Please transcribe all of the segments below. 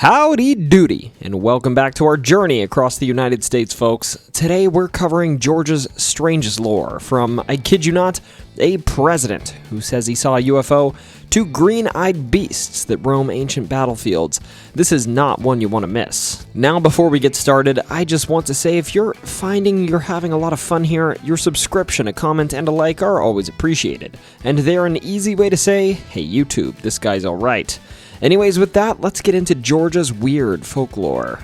Howdy doody, and welcome back to our journey across the United States, folks. Today we're covering Georgia's strangest lore, from, I kid you not, a president who says he saw a UFO, to green-eyed beasts that roam ancient battlefields. This is not one you want to miss. Now, before we get started, I just want to say if you're finding you're having a lot of fun here, your subscription, a comment, and a like are always appreciated. And they're an easy way to say, hey YouTube, this guy's alright. Anyways, with that, let's get into Georgia's weird folklore.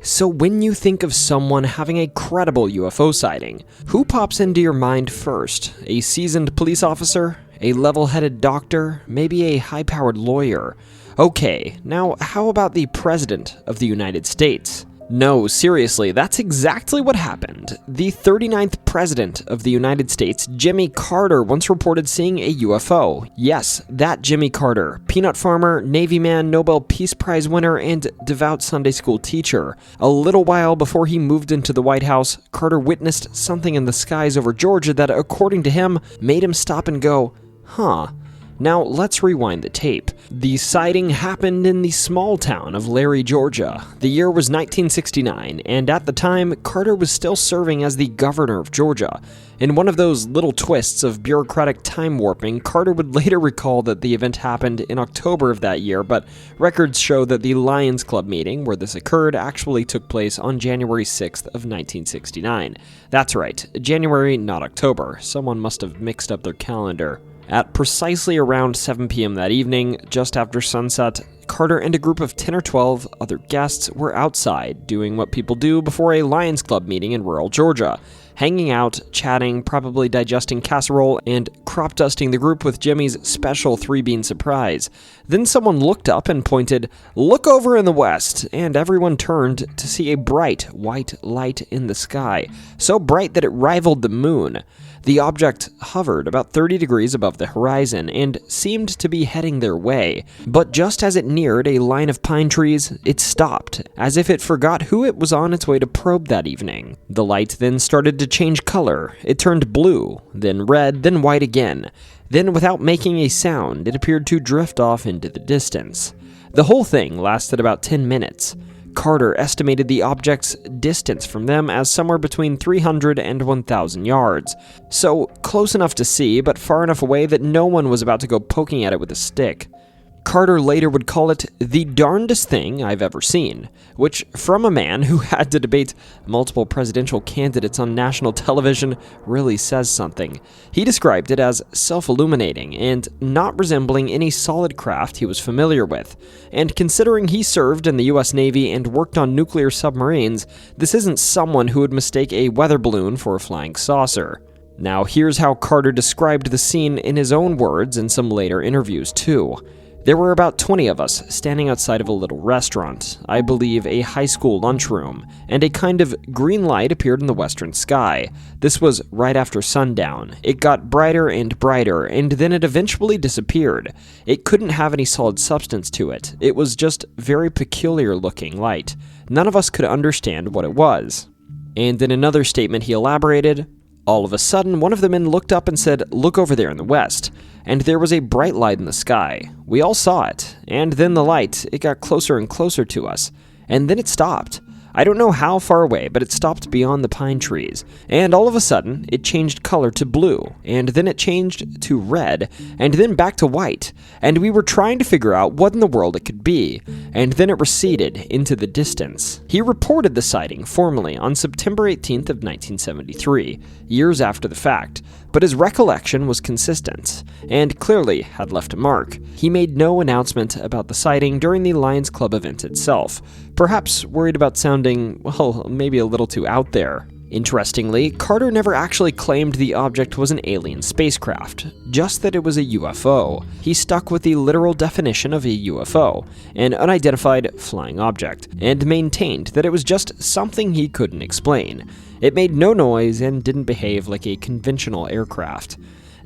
So when you think of someone having a credible UFO sighting, who pops into your mind first? A seasoned police officer? A level-headed doctor? Maybe a high-powered lawyer? Okay, now how about the President of the United States? No, seriously, that's exactly what happened. The 39th President of the United States, Jimmy Carter, once reported seeing a UFO. Yes, that Jimmy Carter, peanut farmer, Navy man, Nobel Peace Prize winner, and devout Sunday school teacher. A little while before he moved into the White House, Carter witnessed something in the skies over Georgia that, according to him, made him stop and go, huh. Now, let's rewind the tape. The sighting happened in the small town of Larry, Georgia. The year was 1969, and at the time, Carter was still serving as the governor of Georgia. In one of those little twists of bureaucratic time warping, Carter would later recall that the event happened in October of that year, but records show that the Lions Club meeting where this occurred actually took place on January 6th of 1969. That's right, January, not October. Someone must have mixed up their calendar. At precisely around 7 p.m. that evening, just after sunset, Carter and a group of 10 or 12 other guests were outside doing what people do before a Lions Club meeting in rural Georgia, hanging out, chatting, probably digesting casserole, and crop dusting the group with Jimmy's special 3-bean surprise. Then someone looked up and pointed, "Look over in the west," and everyone turned to see a bright white light in the sky, so bright that it rivaled the moon. The object hovered about 30 degrees above the horizon and seemed to be heading their way, but just as it neared a line of pine trees, it stopped, as if it forgot who it was on its way to probe that evening. The light then started to change color. It turned blue, then red, then white again. Then, without making a sound, it appeared to drift off into the distance. The whole thing lasted about 10 minutes. Carter estimated the object's distance from them as somewhere between 300 and 1,000 yards. So, close enough to see, but far enough away that no one was about to go poking at it with a stick. Carter later would call it the darndest thing I've ever seen, which, from a man who had to debate multiple presidential candidates on national television, really says something. He described it as self-illuminating and not resembling any solid craft he was familiar with. And considering he served in the US Navy and worked on nuclear submarines, this isn't someone who would mistake a weather balloon for a flying saucer. Now, here's how Carter described the scene in his own words in some later interviews, too. There were about 20 of us standing outside of a little restaurant, I believe a high school lunchroom, and a kind of green light appeared in the western sky. This was right after sundown. It got brighter and brighter, and then it eventually disappeared. It couldn't have any solid substance to it. It was just very peculiar looking light. None of us could understand what it was. And in another statement he elaborated, all of a sudden, one of the men looked up and said, "Look over there in the west." And there was a bright light in the sky. We all saw it, and then the light, it got closer and closer to us, and then it stopped. I don't know how far away, but it stopped beyond the pine trees, and all of a sudden, it changed color to blue, and then it changed to red, and then back to white, and we were trying to figure out what in the world it could be, and then it receded into the distance. He reported the sighting formally on September 18th of 1973, years after the fact, but his recollection was consistent, and clearly had left a mark. He made no announcement about the sighting during the Lions Club event itself, perhaps worried about sounding, well, maybe a little too out there. Interestingly, Carter never actually claimed the object was an alien spacecraft, just that it was a UFO. He stuck with the literal definition of a UFO, an unidentified flying object, and maintained that it was just something he couldn't explain. It made no noise and didn't behave like a conventional aircraft.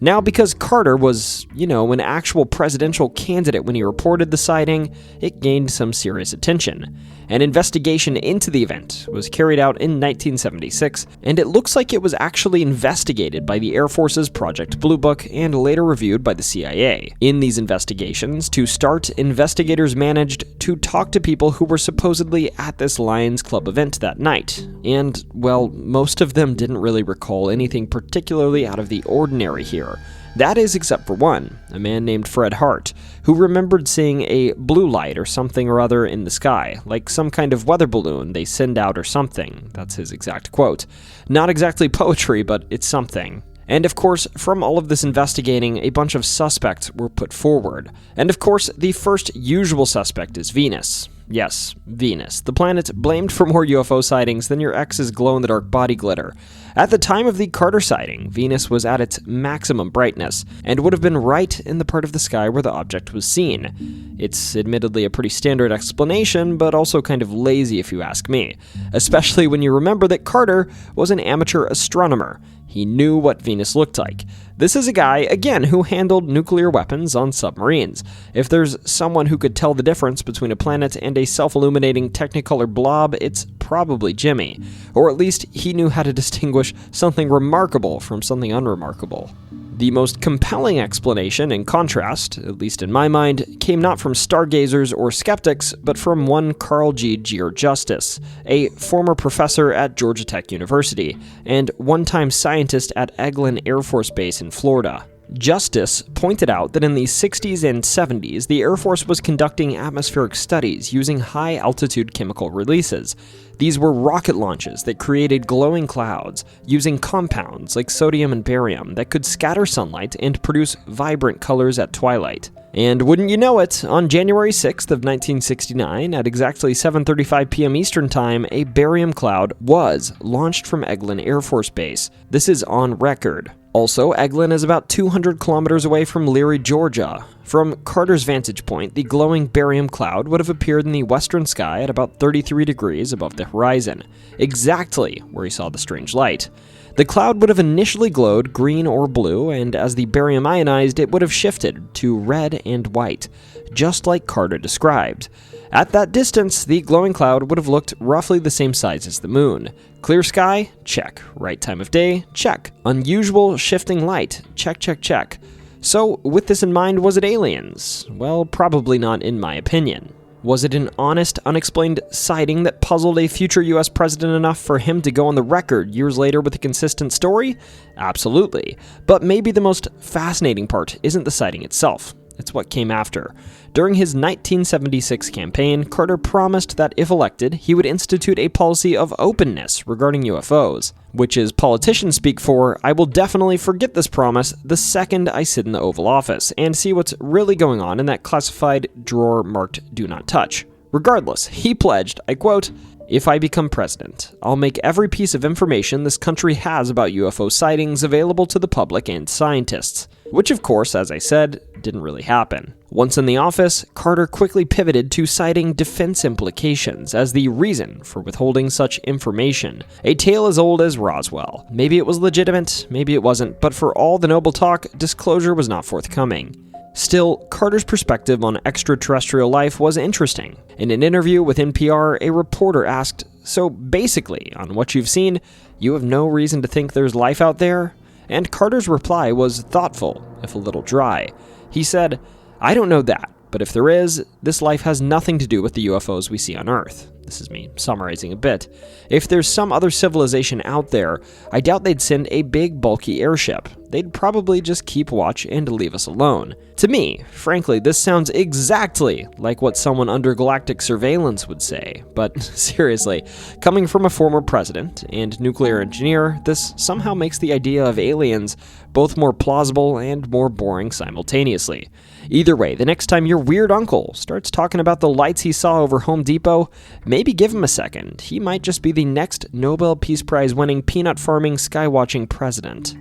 Now, because Carter was, an actual presidential candidate when he reported the sighting, it gained some serious attention. An investigation into the event was carried out in 1976, and it looks like it was actually investigated by the Air Force's Project Blue Book and later reviewed by the CIA. In these investigations, to start, investigators managed to talk to people who were supposedly at this Lions Club event that night, and, well, most of them didn't really recall anything particularly out of the ordinary here. That is, except for one, a man named Fred Hart, who remembered seeing a blue light or something or other in the sky, like some kind of weather balloon they send out or something. That's his exact quote. Not exactly poetry, but it's something. And of course, from all of this investigating, a bunch of suspects were put forward. And of course, the first usual suspect is Venus. Yes, Venus, the planet blamed for more UFO sightings than your ex's glow-in-the-dark body glitter. At the time of the Carter sighting, Venus was at its maximum brightness, and would have been right in the part of the sky where the object was seen. It's admittedly a pretty standard explanation, but also kind of lazy if you ask me, especially when you remember that Carter was an amateur astronomer. He knew what Venus looked like. This is a guy, again, who handled nuclear weapons on submarines. If there's someone who could tell the difference between a planet and a self-illuminating Technicolor blob, it's probably Jimmy. Or at least he knew how to distinguish something remarkable from something unremarkable. The most compelling explanation, in contrast, at least in my mind, came not from stargazers or skeptics, but from one Carl G. Justice, a former professor at Georgia Tech University, and one-time scientist at Eglin Air Force Base in Florida. Justice pointed out that in the 60s and 70s, the Air Force was conducting atmospheric studies using high-altitude chemical releases. These were rocket launches that created glowing clouds using compounds like sodium and barium that could scatter sunlight and produce vibrant colors at twilight. And wouldn't you know it, on January 6th of 1969, at exactly 7:35 p.m. Eastern Time, a barium cloud was launched from Eglin Air Force Base. This is on record. Also, Eglin is about 200 kilometers away from Leary, Georgia. From Carter's vantage point, the glowing barium cloud would have appeared in the western sky at about 33 degrees above the horizon, exactly where he saw the strange light. The cloud would have initially glowed green or blue, and as the barium ionized, it would have shifted to red and white, just like Carter described. At that distance, the glowing cloud would have looked roughly the same size as the moon. Clear sky? Check. Right time of day? Check. Unusual shifting light? Check, check, check. So, with this in mind, was it aliens? Well, probably not in my opinion. Was it an honest, unexplained sighting that puzzled a future US president enough for him to go on the record years later with a consistent story? Absolutely. But maybe the most fascinating part isn't the sighting itself. It's what came after. During his 1976 campaign, Carter promised that if elected, he would institute a policy of openness regarding UFOs, which is politicians speak for, I will definitely forget this promise the second I sit in the Oval Office and see what's really going on in that classified drawer marked Do Not Touch. Regardless, he pledged, I quote, "If I become president, I'll make every piece of information this country has about UFO sightings available to the public and scientists." Which, of course, as I said, didn't really happen. Once in the office, Carter quickly pivoted to citing defense implications as the reason for withholding such information. A tale as old as Roswell. Maybe it was legitimate, maybe it wasn't, but for all the noble talk, disclosure was not forthcoming. Still, Carter's perspective on extraterrestrial life was interesting. In an interview with NPR, a reporter asked, "So basically, on what you've seen, you have no reason to think there's life out there?" And Carter's reply was thoughtful, if a little dry. He said, "I don't know that, but if there is, this life has nothing to do with the UFOs we see on Earth." This is me summarizing a bit. If there's some other civilization out there, I doubt they'd send a big, bulky airship. They'd probably just keep watch and leave us alone. To me, frankly, this sounds exactly like what someone under galactic surveillance would say. But seriously, coming from a former president and nuclear engineer, this somehow makes the idea of aliens both more plausible and more boring simultaneously. Either way, the next time your weird uncle starts talking about the lights he saw over Home Depot, maybe give him a second. He might just be the next Nobel Peace Prize winning peanut farming skywatching president.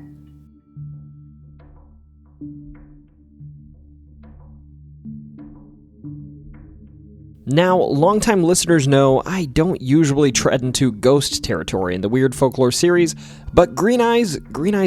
Now, longtime listeners know I don't usually tread into ghost territory in the Weird Folklore series, but Green Eyes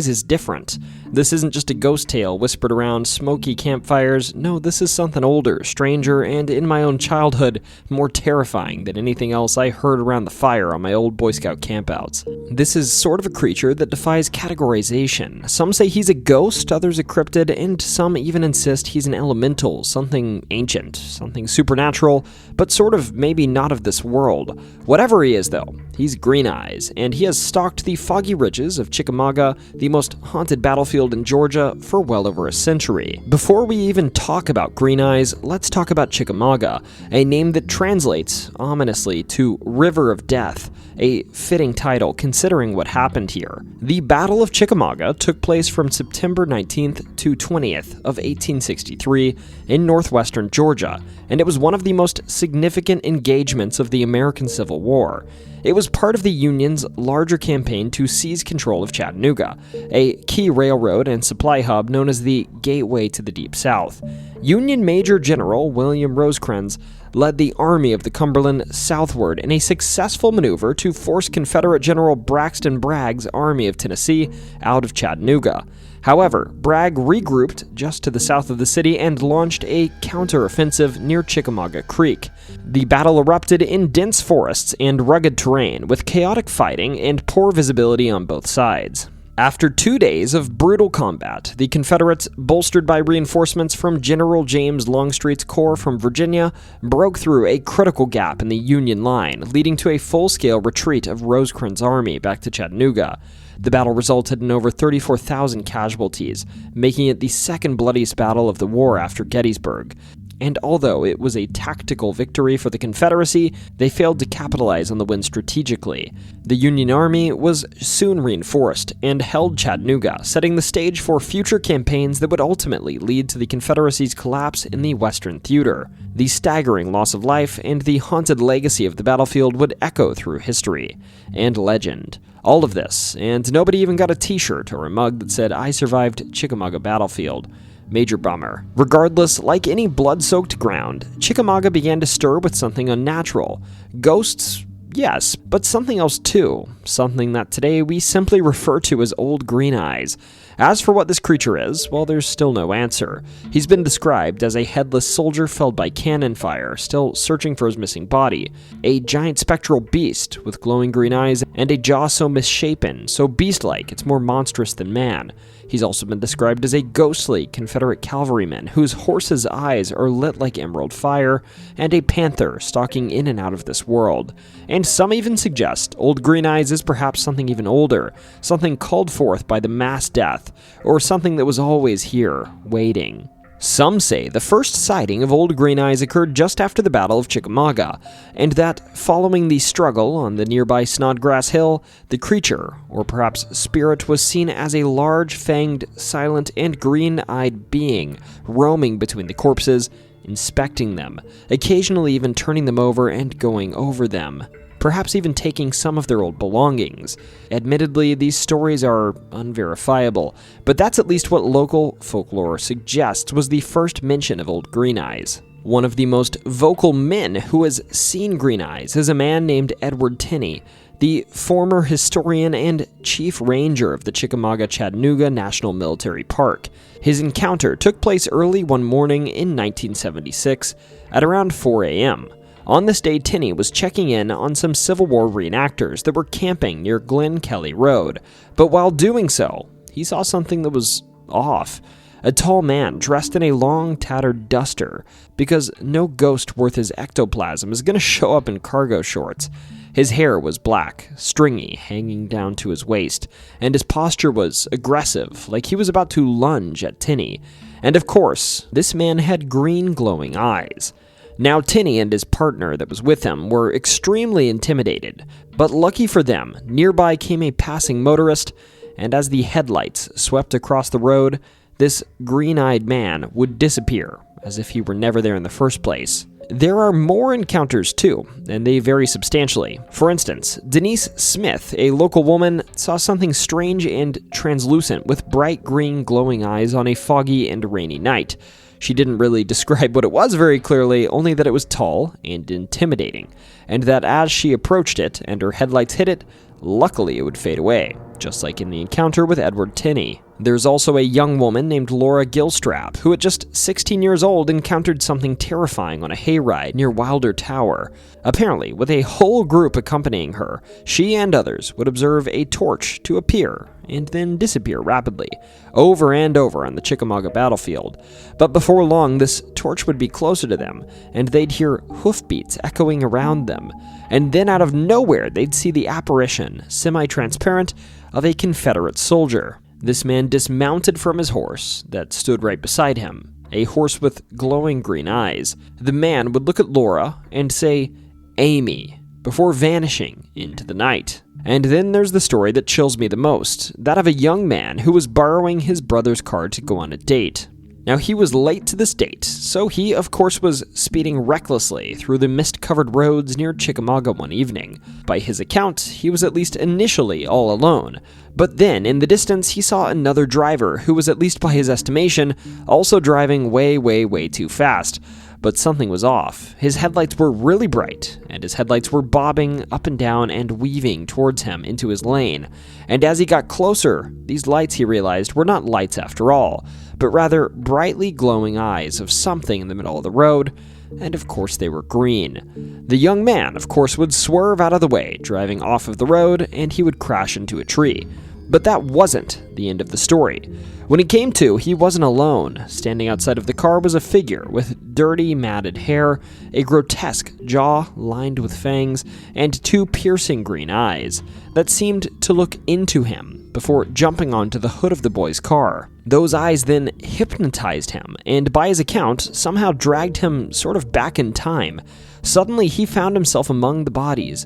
is different. This isn't just a ghost tale whispered around smoky campfires. No, this is something older, stranger, and in my own childhood, more terrifying than anything else I heard around the fire on my old Boy Scout campouts. This is sort of a creature that defies categorization. Some say he's a ghost, others a cryptid, and some even insist he's an elemental, something ancient, something supernatural, but sort of maybe not of this world. Whatever he is, though, he's Green Eyes, and he has stalked the foggy ridges of Chickamauga, the most haunted battlefield in Georgia, for well over a century. Before we even talk about Green Eyes, let's talk about Chickamauga, a name that translates, ominously, to River of Death, a fitting title considering what happened here. The Battle of Chickamauga took place from September 19th to 20th of 1863 in northwestern Georgia, and it was one of the most significant engagements of the American Civil War. It was part of the Union's larger campaign to seize control of Chattanooga, a key railroad and supply hub known as the Gateway to the Deep South. Union Major General William Rosecrans led the Army of the Cumberland southward in a successful maneuver to force Confederate General Braxton Bragg's Army of Tennessee out of Chattanooga. However, Bragg regrouped just to the south of the city and launched a counteroffensive near Chickamauga Creek. The battle erupted in dense forests and rugged terrain, with chaotic fighting and poor visibility on both sides. After 2 days of brutal combat, the Confederates, bolstered by reinforcements from General James Longstreet's corps from Virginia, broke through a critical gap in the Union line, leading to a full-scale retreat of Rosecrans' army back to Chattanooga. The battle resulted in over 34,000 casualties, making it the second bloodiest battle of the war after Gettysburg. And although it was a tactical victory for the Confederacy, they failed to capitalize on the win strategically. The Union Army was soon reinforced and held Chattanooga, setting the stage for future campaigns that would ultimately lead to the Confederacy's collapse in the Western Theater. The staggering loss of life and the haunted legacy of the battlefield would echo through history and legend. All of this, and nobody even got a t-shirt or a mug that said, "I survived Chickamauga battlefield." Major bummer. Regardless, like any blood-soaked ground, Chickamauga began to stir with something unnatural. Ghosts, yes, but something else too. Something that today we simply refer to as Old Green Eyes. As for what this creature is, well, there's still no answer. He's been described as a headless soldier felled by cannon fire, still searching for his missing body. A giant spectral beast with glowing green eyes and a jaw so misshapen, so beast-like it's more monstrous than man. He's also been described as a ghostly Confederate cavalryman whose horse's eyes are lit like emerald fire, and a panther stalking in and out of this world. And some even suggest Old Green Eyes is perhaps something even older, something called forth by the mass death, or something that was always here, waiting. Some say the first sighting of Old Green Eyes occurred just after the Battle of Chickamauga, and that, following the struggle on the nearby Snodgrass Hill, the creature, or perhaps spirit, was seen as a large, fanged, silent, and green-eyed being roaming between the corpses, inspecting them, occasionally even turning them over and going over them, perhaps even taking some of their old belongings. Admittedly, these stories are unverifiable, but that's at least what local folklore suggests was the first mention of Old Green Eyes. One of the most vocal men who has seen Green Eyes is a man named Edward Tenney, the former historian and chief ranger of the Chickamauga-Chattanooga National Military Park. His encounter took place early one morning in 1976 at around 4 a.m. On this day, Tenney was checking in on some Civil War reenactors that were camping near Glen Kelly Road, but while doing so, he saw something that was off. A tall man dressed in a long, tattered duster, because no ghost worth his ectoplasm is going to show up in cargo shorts. His hair was black, stringy, hanging down to his waist, and his posture was aggressive, like he was about to lunge at Tenney. And of course, this man had green glowing eyes. Now, Tenney and his partner that was with him were extremely intimidated, but lucky for them, nearby came a passing motorist, and as the headlights swept across the road, this green-eyed man would disappear, as if he were never there in the first place. There are more encounters too, and they vary substantially. For instance, Denise Smith, a local woman, saw something strange and translucent with bright green glowing eyes on a foggy and rainy night. She didn't really describe what it was very clearly, only that it was tall and intimidating, and that as she approached it and her headlights hit it, luckily it would fade away, just like in the encounter with Edward Tenney. There's also a young woman named Laura Gilstrap, who at just 16 years old encountered something terrifying on a hayride near Wilder Tower. Apparently, with a whole group accompanying her, she and others would observe a torch to appear and then disappear rapidly, over and over on the Chickamauga battlefield. But before long, this torch would be closer to them, and they'd hear hoofbeats echoing around them. And then out of nowhere, they'd see the apparition, semi-transparent, of a Confederate soldier. This man dismounted from his horse that stood right beside him, a horse with glowing green eyes. The man would look at Laura and say, "Amy," before vanishing into the night. And then there's the story that chills me the most, that of a young man who was borrowing his brother's car to go on a date. Now, he was late to this date, so he, of course, was speeding recklessly through the mist-covered roads near Chickamauga one evening. By his account, he was at least initially all alone. But then, in the distance, he saw another driver who was, at least by his estimation, also driving way too fast. But something was off. His headlights were really bright, and his headlights were bobbing up and down and weaving towards him into his lane. And as he got closer, these lights, he realized, were not lights after all, but rather brightly glowing eyes of something in the middle of the road, and of course they were green. The young man, of course, would swerve out of the way, driving off of the road, and he would crash into a tree. But that wasn't the end of the story. When he came to, he wasn't alone. Standing outside of the car was a figure with dirty, matted hair, a grotesque jaw lined with fangs, and two piercing green eyes that seemed to look into him before jumping onto the hood of the boy's car. Those eyes then hypnotized him, and by his account, somehow dragged him sort of back in time. Suddenly, he found himself among the bodies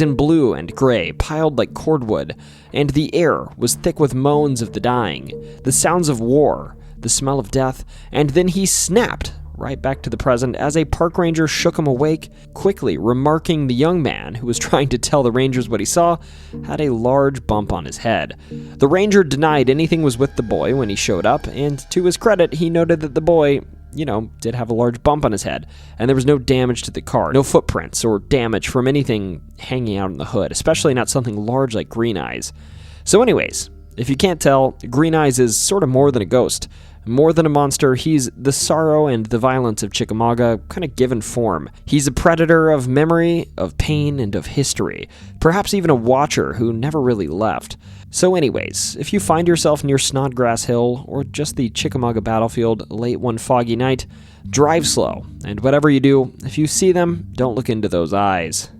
in blue and gray, piled like cordwood, and the air was thick with moans of the dying, the sounds of war, the smell of death, and then he snapped right back to the present as a park ranger shook him awake, quickly remarking the young man, who was trying to tell the rangers what he saw, had a large bump on his head. The ranger denied anything was with the boy when he showed up, and to his credit, he noted that the boy, did have a large bump on his head, and there was no damage to the car, no footprints or damage from anything hanging out in the hood, especially not something large like Green Eyes. So anyways, if you can't tell, Green Eyes is sort of more than a ghost. More than a monster, he's the sorrow and the violence of Chickamauga kind of given form. He's a predator of memory, of pain, and of history. Perhaps even a watcher who never really left. So anyways, if you find yourself near Snodgrass Hill or just the Chickamauga battlefield late one foggy night, drive slow, and whatever you do, if you see them, don't look into those eyes.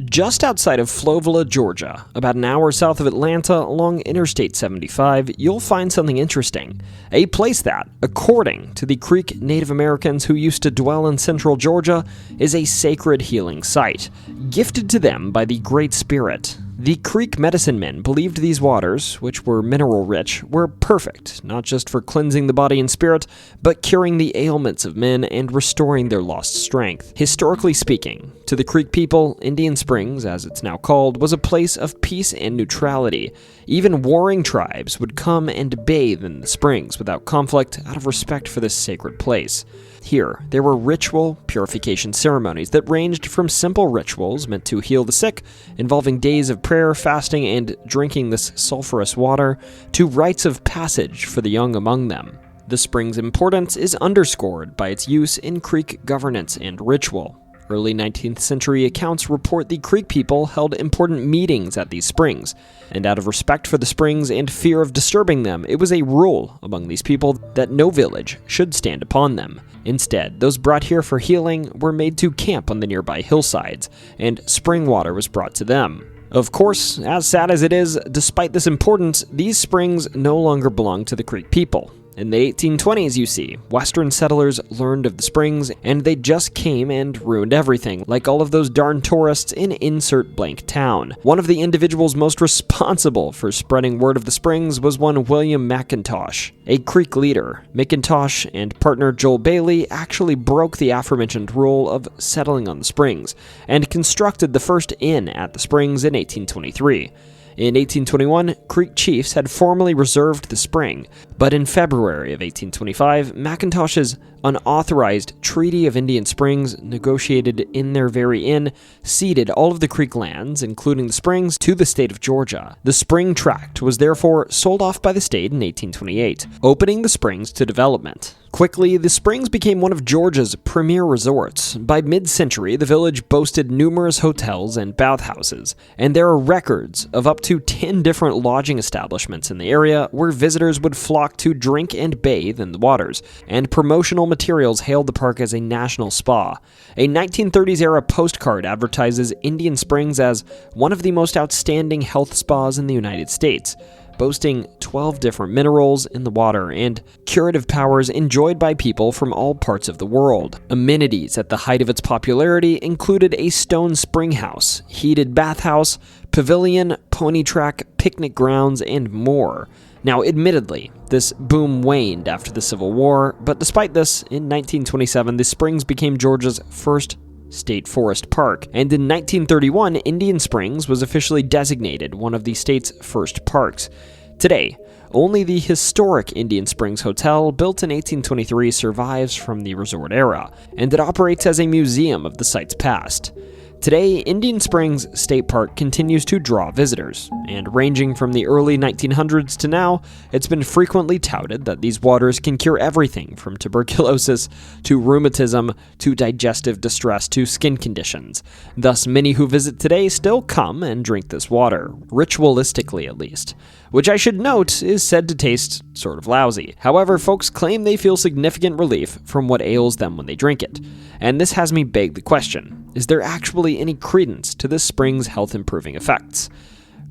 Just outside of Flovilla, Georgia, about an hour south of Atlanta along Interstate 75, you'll find something interesting. A place that, according to the Creek Native Americans who used to dwell in central Georgia, is a sacred healing site, gifted to them by the Great Spirit. The Creek medicine men believed these waters, which were mineral-rich, were perfect, not just for cleansing the body and spirit, but curing the ailments of men and restoring their lost strength. Historically speaking, to the Creek people, Indian Springs, as it's now called, was a place of peace and neutrality. Even warring tribes would come and bathe in the springs without conflict out of respect for this sacred place. Here, there were ritual purification ceremonies that ranged from simple rituals meant to heal the sick, involving days of prayer, fasting, and drinking this sulfurous water, to rites of passage for the young among them. The spring's importance is underscored by its use in Creek governance and ritual. Early 19th century accounts report the Creek people held important meetings at these springs, and out of respect for the springs and fear of disturbing them, it was a rule among these people that no village should stand upon them. Instead, those brought here for healing were made to camp on the nearby hillsides, and spring water was brought to them. Of course, as sad as it is, despite this importance, these springs no longer belong to the Creek people. In the 1820s, you see, Western settlers learned of the springs, and they just came and ruined everything, like all of those darn tourists in insert blank town. One of the individuals most responsible for spreading word of the springs was one William McIntosh, a Creek leader. McIntosh and partner Joel Bailey actually broke the aforementioned rule of settling on the springs, and constructed the first inn at the springs in 1823. In 1821, Creek chiefs had formally reserved the spring, but in February of 1825, McIntosh's unauthorized Treaty of Indian Springs, negotiated in their very inn, ceded all of the creek lands, including the springs, to the state of Georgia. The spring tract was therefore sold off by the state in 1828, opening the springs to development. Quickly, the springs became one of Georgia's premier resorts. By mid-century, the village boasted numerous hotels and bathhouses, and there are records of up to 10 different lodging establishments in the area where visitors would flock to drink and bathe in the waters, and promotional materials hailed the park as a national spa. A 1930s-era postcard advertises Indian Springs as one of the most outstanding health spas in the United States, boasting 12 different minerals in the water and curative powers enjoyed by people from all parts of the world. Amenities at the height of its popularity included a stone spring house, heated bathhouse, pavilion, pony track, picnic grounds, and more. Now, admittedly, this boom waned after the Civil War, but despite this, in 1927, the Springs became Georgia's first state forest park, and in 1931, Indian Springs was officially designated one of the state's first parks. Today, only the historic Indian Springs Hotel, built in 1823, survives from the resort era, and it operates as a museum of the site's past. Today, Indian Springs State Park continues to draw visitors, and ranging from the early 1900s to now, it's been frequently touted that these waters can cure everything from tuberculosis to rheumatism to digestive distress to skin conditions. Thus, many who visit today still come and drink this water, ritualistically at least, which I should note is said to taste sort of lousy. However, folks claim they feel significant relief from what ails them when they drink it. And this has me beg the question, is there actually any credence to this spring's health-improving effects?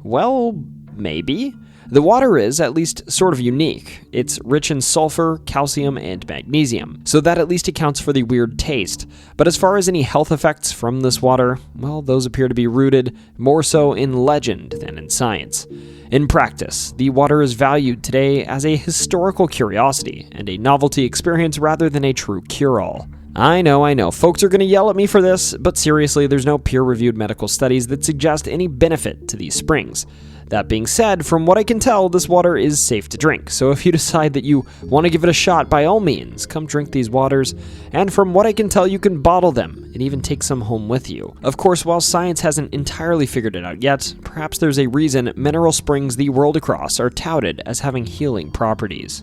Well, maybe. The water is, at least, sort of unique. It's rich in sulfur, calcium, and magnesium, so that at least accounts for the weird taste. But as far as any health effects from this water, well, those appear to be rooted more so in legend than in science. In practice, the water is valued today as a historical curiosity and a novelty experience rather than a true cure-all. I know, folks are going to yell at me for this, but seriously, there's no peer-reviewed medical studies that suggest any benefit to these springs. That being said, from what I can tell, this water is safe to drink, so if you decide that you want to give it a shot, by all means, come drink these waters, and from what I can tell, you can bottle them and even take some home with you. Of course, while science hasn't entirely figured it out yet, perhaps there's a reason mineral springs the world across are touted as having healing properties.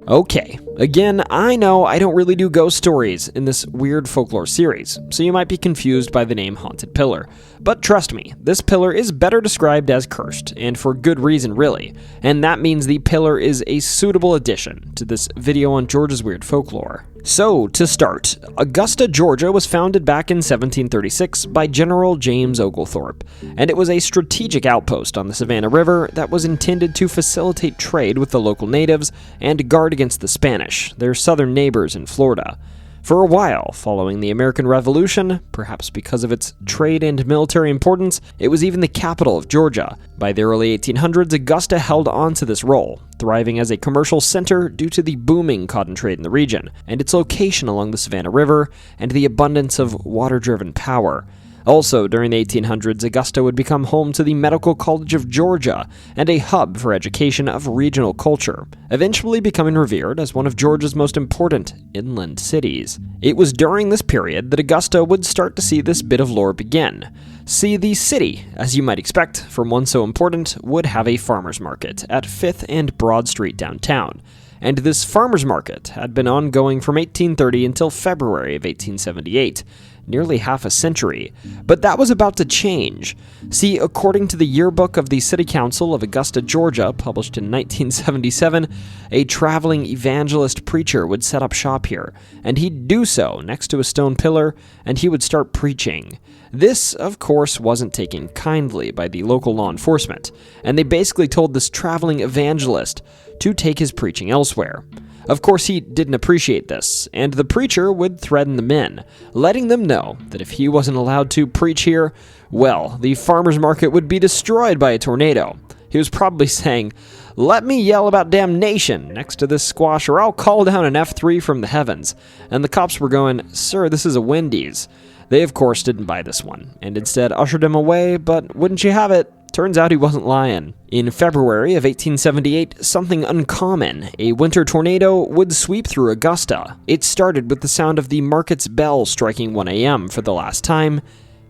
Okay, again, I know I don't really do ghost stories in this weird folklore series, so you might be confused by the name Haunted Pillar. But trust me, this pillar is better described as cursed, and for good reason really, and that means the pillar is a suitable addition to this video on Georgia's weird folklore. So, to start, Augusta, Georgia was founded back in 1736 by General James Oglethorpe, and it was a strategic outpost on the Savannah River that was intended to facilitate trade with the local natives and guard against the Spanish, their southern neighbors in Florida. For a while, following the American Revolution, perhaps because of its trade and military importance, it was even the capital of Georgia. By the early 1800s, Augusta held on to this role, thriving as a commercial center due to the booming cotton trade in the region, and its location along the Savannah River, and the abundance of water-driven power. Also, during the 1800s, Augusta would become home to the Medical College of Georgia and a hub for education of regional culture, eventually becoming revered as one of Georgia's most important inland cities. It was during this period that Augusta would start to see this bit of lore begin. See, the city, as you might expect from one so important, would have a farmer's market at 5th and Broad Street downtown. And this farmer's market had been ongoing from 1830 until February of 1878. Nearly half a century, but that was about to change. See, according to the yearbook of the City Council of Augusta, Georgia, published in 1977, a traveling evangelist preacher would set up shop here, and he'd do so next to a stone pillar, and he would start preaching. This, of course, wasn't taken kindly by the local law enforcement, and they basically told this traveling evangelist to take his preaching elsewhere. Of course, he didn't appreciate this, and the preacher would threaten the men, letting them know that if he wasn't allowed to preach here, well, the farmer's market would be destroyed by a tornado. He was probably saying, "Let me yell about damnation next to this squash or I'll call down an F3 from the heavens." And the cops were going, "Sir, this is a Wendy's." They, of course, didn't buy this one, and instead ushered him away, but wouldn't you have it, turns out he wasn't lying. In February of 1878, something uncommon, a winter tornado, would sweep through Augusta. It started with the sound of the market's bell striking 1 a.m. for the last time,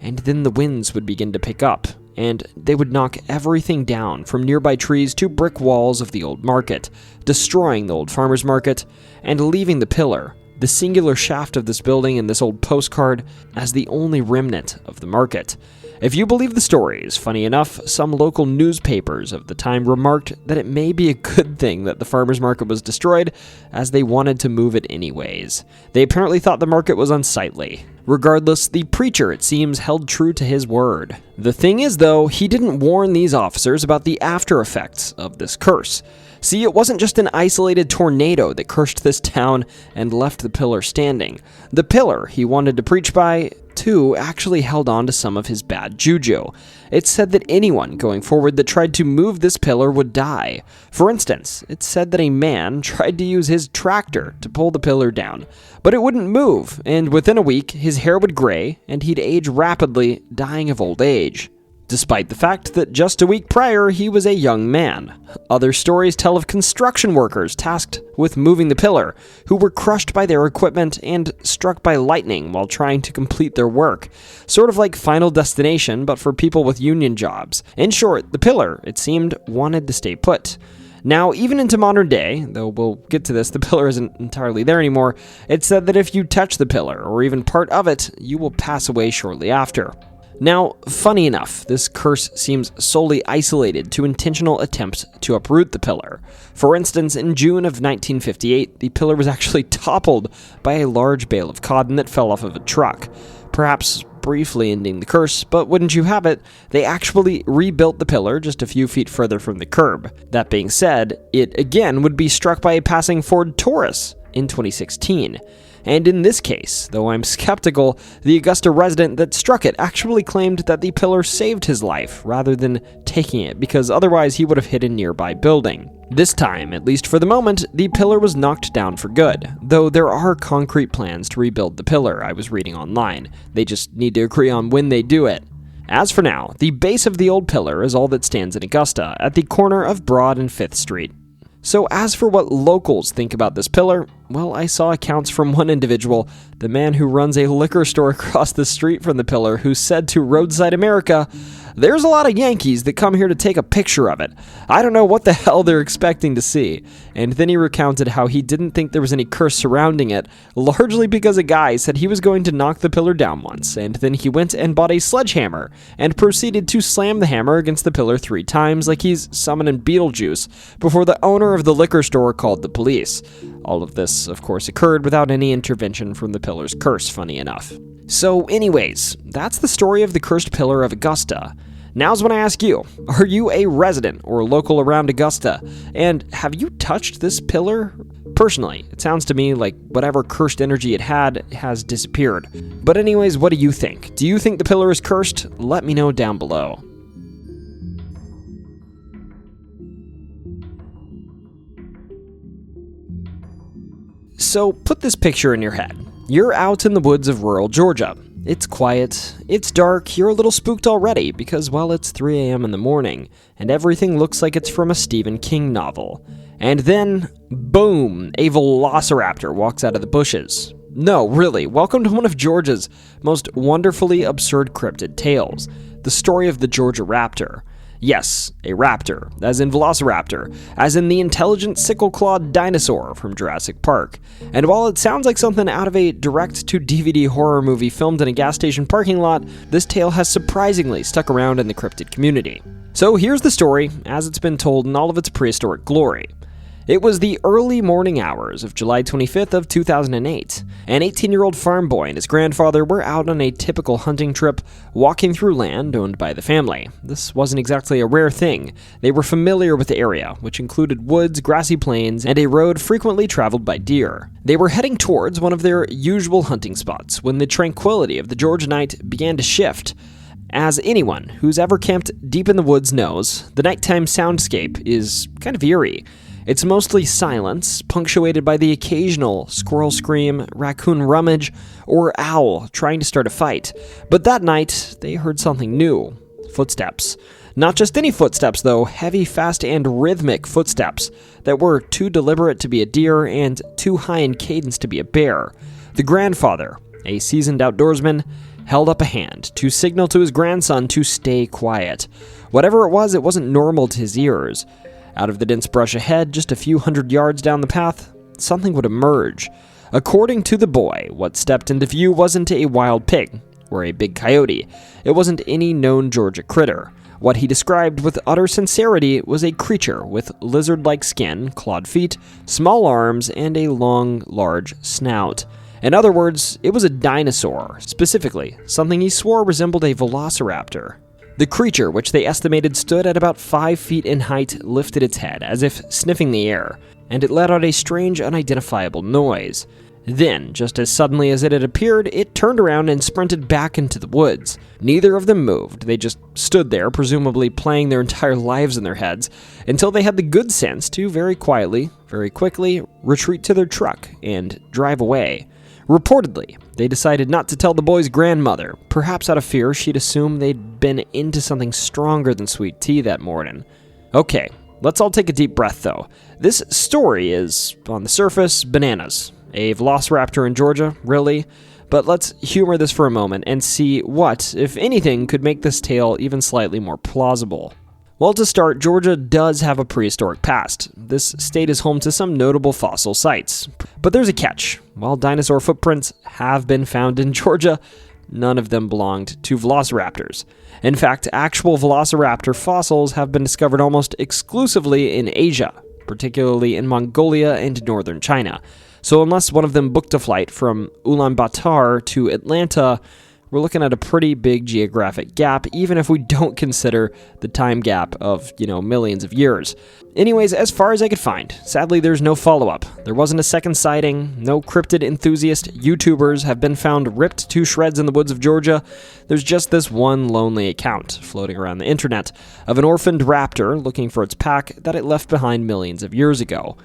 and then the winds would begin to pick up, and they would knock everything down from nearby trees to brick walls of the old market, destroying the old farmer's market, and leaving the pillar, the singular shaft of this building in this old postcard, as the only remnant of the market. If you believe the stories, funny enough, some local newspapers of the time remarked that it may be a good thing that the farmer's market was destroyed, as they wanted to move it anyways. They apparently thought the market was unsightly. Regardless, the preacher, it seems, held true to his word. The thing is, though, he didn't warn these officers about the after effects of this curse. See, it wasn't just an isolated tornado that cursed this town and left the pillar standing. The pillar he wanted to preach by, too, actually held on to some of his bad juju. It said that anyone going forward that tried to move this pillar would die. For instance, it said that a man tried to use his tractor to pull the pillar down, but it wouldn't move, and within a week, his hair would gray, and he'd age rapidly, dying of old age, despite the fact that just a week prior, he was a young man. Other stories tell of construction workers tasked with moving the pillar, who were crushed by their equipment and struck by lightning while trying to complete their work. Sort of like Final Destination, but for people with union jobs. In short, the pillar, it seemed, wanted to stay put. Now, even into modern day, though we'll get to this, the pillar isn't entirely there anymore, it's said that if you touch the pillar, or even part of it, you will pass away shortly after. Now, funny enough, this curse seems solely isolated to intentional attempts to uproot the pillar. For instance, in June of 1958, the pillar was actually toppled by a large bale of cotton that fell off of a truck, perhaps briefly ending the curse, but wouldn't you have it, they actually rebuilt the pillar just a few feet further from the curb. That being said, it again would be struck by a passing Ford Taurus in 2016. And in this case, though I'm skeptical, the Augusta resident that struck it actually claimed that the pillar saved his life rather than taking it, because otherwise he would have hit a nearby building. This time, at least for the moment, the pillar was knocked down for good, though there are concrete plans to rebuild the pillar I was reading online. They just need to agree on when they do it. As for now, the base of the old pillar is all that stands in Augusta, at the corner of Broad and 5th Street. So as for what locals think about this pillar, well, I saw accounts from one individual, the man who runs a liquor store across the street from the pillar, who said to Roadside America, "There's a lot of Yankees that come here to take a picture of it. I don't know what the hell they're expecting to see." And then he recounted how he didn't think there was any curse surrounding it, largely because a guy said he was going to knock the pillar down once, and then he went and bought a sledgehammer and proceeded to slam the hammer against the pillar 3 times like he's summoning Beetlejuice before the owner of the liquor store called the police. All of this, of course, occurred without any intervention from the pillar's curse, funny enough. So anyways, that's the story of the cursed pillar of Augusta. Now's when I ask you, are you a resident or local around Augusta? And have you touched this pillar? Personally, it sounds to me like whatever cursed energy it had has disappeared. But anyways, what do you think? Do you think the pillar is cursed? Let me know down below. So put this picture in your head. You're out in the woods of rural Georgia. It's quiet, it's dark, you're a little spooked already because, well, it's 3 a.m. in the morning, and everything looks like it's from a Stephen King novel. And then, boom, a velociraptor walks out of the bushes. No, really, welcome to one of Georgia's most wonderfully absurd cryptid tales, the story of the Georgia Raptor. Yes, a raptor, as in velociraptor, as in the intelligent sickle-clawed dinosaur from Jurassic Park. And while it sounds like something out of a direct-to-DVD horror movie filmed in a gas station parking lot, this tale has surprisingly stuck around in the cryptid community. So here's the story, as it's been told in all of its prehistoric glory. It was the early morning hours of July 25th of 2008. An 18-year-old farm boy and his grandfather were out on a typical hunting trip, walking through land owned by the family. This wasn't exactly a rare thing. They were familiar with the area, which included woods, grassy plains, and a road frequently traveled by deer. They were heading towards one of their usual hunting spots when the tranquility of the Georgia night began to shift. As anyone who's ever camped deep in the woods knows, the nighttime soundscape is kind of eerie. It's mostly silence, punctuated by the occasional squirrel scream, raccoon rummage, or owl trying to start a fight. But that night, they heard something new. Footsteps. Not just any footsteps, though, heavy, fast, and rhythmic footsteps that were too deliberate to be a deer and too high in cadence to be a bear. The grandfather, a seasoned outdoorsman, held up a hand to signal to his grandson to stay quiet. Whatever it wasn't normal to his ears. Out of the dense brush ahead, just a few hundred yards down the path, something would emerge. According to the boy, what stepped into view wasn't a wild pig or a big coyote. It wasn't any known Georgia critter. What he described with utter sincerity was a creature with lizard-like skin, clawed feet, small arms, and a long, large snout. In other words, it was a dinosaur, specifically something he swore resembled a velociraptor. The creature, which they estimated stood at about 5 feet in height, lifted its head, as if sniffing the air, and it let out a strange, unidentifiable noise. Then, just as suddenly as it had appeared, it turned around and sprinted back into the woods. Neither of them moved. They just stood there, presumably playing their entire lives in their heads, until they had the good sense to very quietly, very quickly, retreat to their truck and drive away. Reportedly, they decided not to tell the boy's grandmother, perhaps out of fear she'd assume they'd been into something stronger than sweet tea that morning. Okay, let's all take a deep breath though. This story is, on the surface, bananas. A velociraptor in Georgia, really? But let's humor this for a moment and see what, if anything, could make this tale even slightly more plausible. Well, to start, Georgia does have a prehistoric past. This state is home to some notable fossil sites. But there's a catch. While dinosaur footprints have been found in Georgia, none of them belonged to velociraptors. In fact, actual velociraptor fossils have been discovered almost exclusively in Asia, particularly in Mongolia and northern China. So unless one of them booked a flight from Ulaanbaatar to Atlanta, we're looking at a pretty big geographic gap, even if we don't consider the time gap of, millions of years. Anyways, as far as I could find, sadly there's no follow-up. There wasn't a second sighting, no cryptid enthusiast YouTubers have been found ripped to shreds in the woods of Georgia. There's just this one lonely account floating around the internet of an orphaned raptor looking for its pack that it left behind millions of years ago.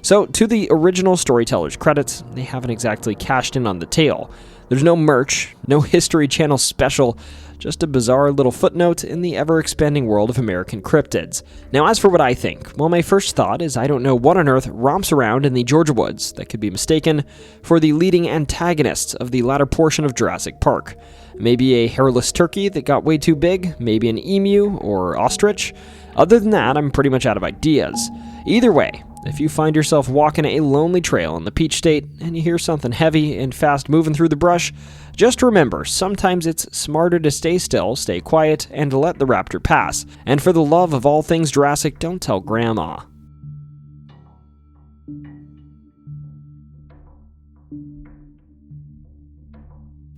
So, to the original storyteller's credit, they haven't exactly cashed in on the tale. There's no merch, no History Channel special, just a bizarre little footnote in the ever-expanding world of American cryptids. Now, as for what I think, well, my first thought is I don't know what on earth romps around in the Georgia woods that could be mistaken for the leading antagonists of the latter portion of Jurassic Park. Maybe a hairless turkey that got way too big, maybe an emu or ostrich. Other than that, I'm pretty much out of ideas. Either way, if you find yourself walking a lonely trail in the Peach State and you hear something heavy and fast moving through the brush, just remember, sometimes it's smarter to stay still, stay quiet, and let the raptor pass. And for the love of all things Jurassic, don't tell Grandma.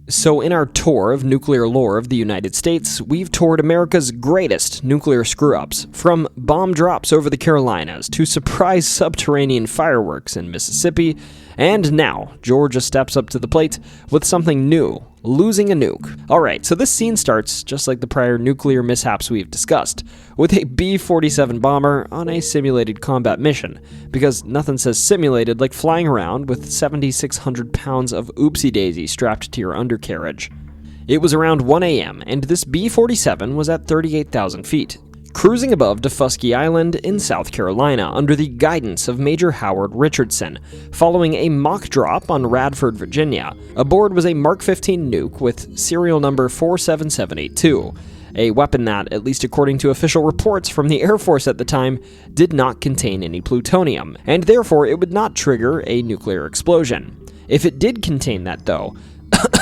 So in our tour of nuclear lore of the United States, we've toured America's greatest nuclear screw-ups, from bomb drops over the Carolinas to surprise subterranean fireworks in Mississippi, and now Georgia steps up to the plate with something new, losing a nuke. Alright, so this scene starts just like the prior nuclear mishaps we've discussed, with a B-47 bomber on a simulated combat mission, because nothing says simulated like flying around with 7,600 pounds of oopsie-daisy strapped to your undercarriage. It was around 1 a.m., and this B-47 was at 38,000 feet, cruising above Defusky Island in South Carolina under the guidance of Major Howard Richardson, following a mock drop on Radford, Virginia. Aboard was a Mark 15 nuke with serial number 47782, a weapon that, at least according to official reports from the Air Force at the time, did not contain any plutonium, and therefore it would not trigger a nuclear explosion. If it did contain that, though,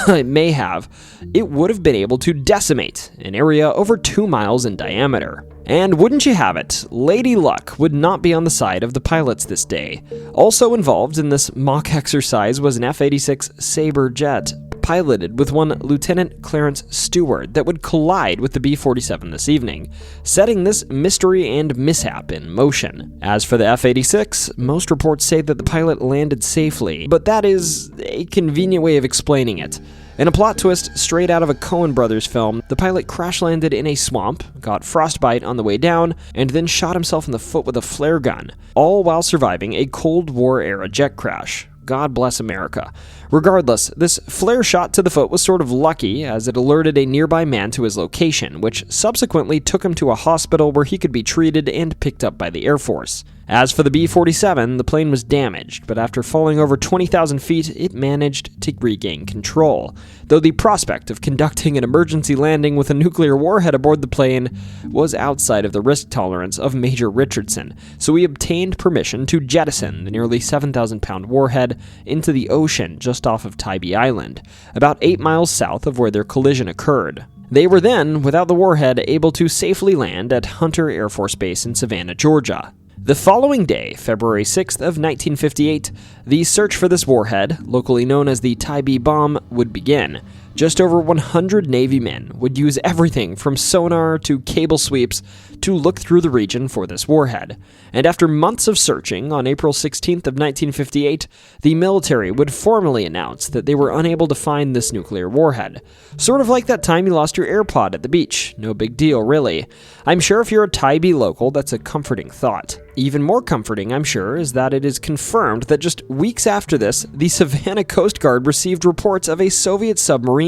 it would have been able to decimate an area over 2 miles in diameter. And wouldn't you have it, Lady Luck would not be on the side of the pilots this day. Also involved in this mock exercise was an F-86 Sabre jet, piloted with one Lieutenant Clarence Stewart, that would collide with the B-47 this evening, setting this mystery and mishap in motion. As for the F-86, most reports say that the pilot landed safely, but that is a convenient way of explaining it. In a plot twist straight out of a Coen Brothers film, the pilot crash-landed in a swamp, got frostbite on the way down, and then shot himself in the foot with a flare gun, all while surviving a Cold War-era jet crash. God bless America. Regardless, this flare shot to the foot was sort of lucky, as it alerted a nearby man to his location, which subsequently took him to a hospital where he could be treated and picked up by the Air Force. As for the B-47, the plane was damaged, but after falling over 20,000 feet, it managed to regain control, though the prospect of conducting an emergency landing with a nuclear warhead aboard the plane was outside of the risk tolerance of Major Richardson, so he obtained permission to jettison the nearly 7,000-pound warhead into the ocean just off of Tybee Island, about 8 miles south of where their collision occurred. They were then, without the warhead, able to safely land at Hunter Air Force Base in Savannah, Georgia. The following day, February 6th of 1958, the search for this warhead, locally known as the Tybee bomb, would begin. Just over 100 Navy men would use everything from sonar to cable sweeps to look through the region for this warhead. And after months of searching, on April 16th of 1958, the military would formally announce that they were unable to find this nuclear warhead. Sort of like that time you lost your AirPod at the beach. No big deal, really. I'm sure if you're a Tybee local, that's a comforting thought. Even more comforting, I'm sure, is that it is confirmed that just weeks after this, the Savannah Coast Guard received reports of a Soviet submarine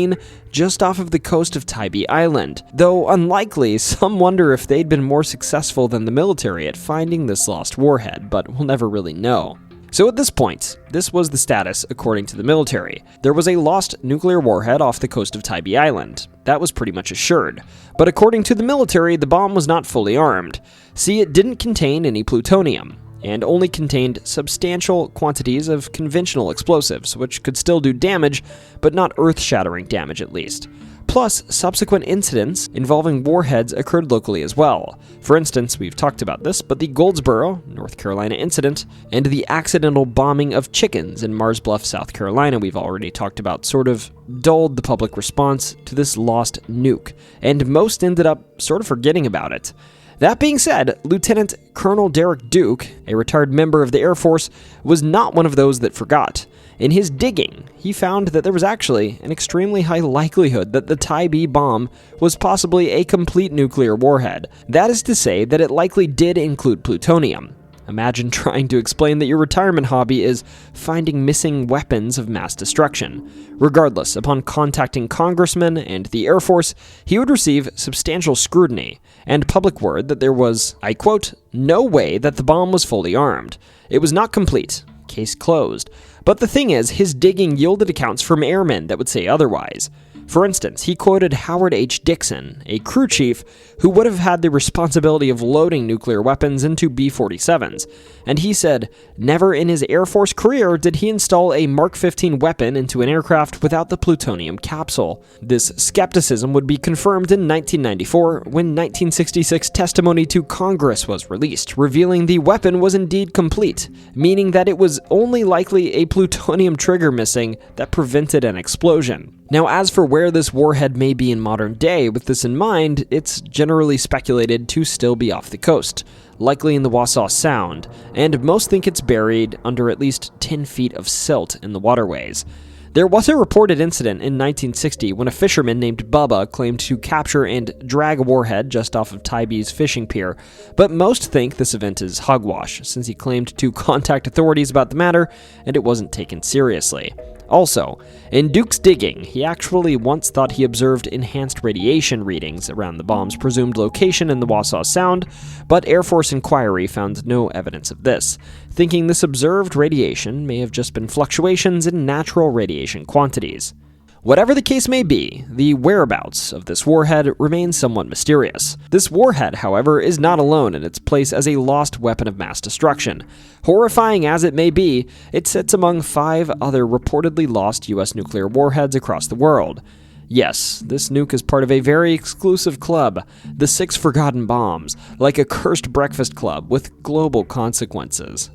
just off of the coast of Tybee Island. Though unlikely, some wonder if they'd been more successful than the military at finding this lost warhead, but we'll never really know. So at this point, this was the status according to the military. There was a lost nuclear warhead off the coast of Tybee Island. That was pretty much assured. But according to the military, the bomb was not fully armed. See, it didn't contain any plutonium, and only contained substantial quantities of conventional explosives, which could still do damage, but not earth-shattering damage at least. Plus, subsequent incidents involving warheads occurred locally as well. For instance, we've talked about this, but the Goldsboro, North Carolina incident, and the accidental bombing of chickens in Mars Bluff, South Carolina we've already talked about, sort of dulled the public response to this lost nuke, and most ended up sort of forgetting about it. That being said, Lieutenant Colonel Derek Duke, a retired member of the Air Force, was not one of those that forgot. In his digging, he found that there was actually an extremely high likelihood that the Tybee bomb was possibly a complete nuclear warhead. That is to say that it likely did include plutonium. Imagine trying to explain that your retirement hobby is finding missing weapons of mass destruction. Regardless, upon contacting congressmen and the Air Force, he would receive substantial scrutiny and public word that there was, I quote, "no way that the bomb was fully armed. It was not complete. Case closed." But the thing is, his digging yielded accounts from airmen that would say otherwise. For instance, he quoted Howard H. Dixon, a crew chief who would have had the responsibility of loading nuclear weapons into B-47s, and he said, never in his Air Force career did he install a Mark 15 weapon into an aircraft without the plutonium capsule. This skepticism would be confirmed in 1994 when 1966 testimony to Congress was released, revealing the weapon was indeed complete, meaning that it was only likely a plutonium trigger missing that prevented an explosion. Now, as for where this warhead may be in modern day, with this in mind, it's generally speculated to still be off the coast, likely in the Wassaw Sound, and most think it's buried under at least 10 feet of silt in the waterways. There was a reported incident in 1960 when a fisherman named Bubba claimed to capture and drag a warhead just off of Tybee's fishing pier, but most think this event is hogwash, since he claimed to contact authorities about the matter and it wasn't taken seriously. Also, in Duke's digging, he actually once thought he observed enhanced radiation readings around the bomb's presumed location in the Wassaw Sound, but Air Force inquiry found no evidence of this, thinking this observed radiation may have just been fluctuations in natural radiation quantities. Whatever the case may be, the whereabouts of this warhead remains somewhat mysterious. This warhead, however, is not alone in its place as a lost weapon of mass destruction. Horrifying as it may be, it sits among 5 other reportedly lost U.S. nuclear warheads across the world. Yes, this nuke is part of a very exclusive club, the 6 Forgotten Bombs, like a cursed breakfast club with global consequences.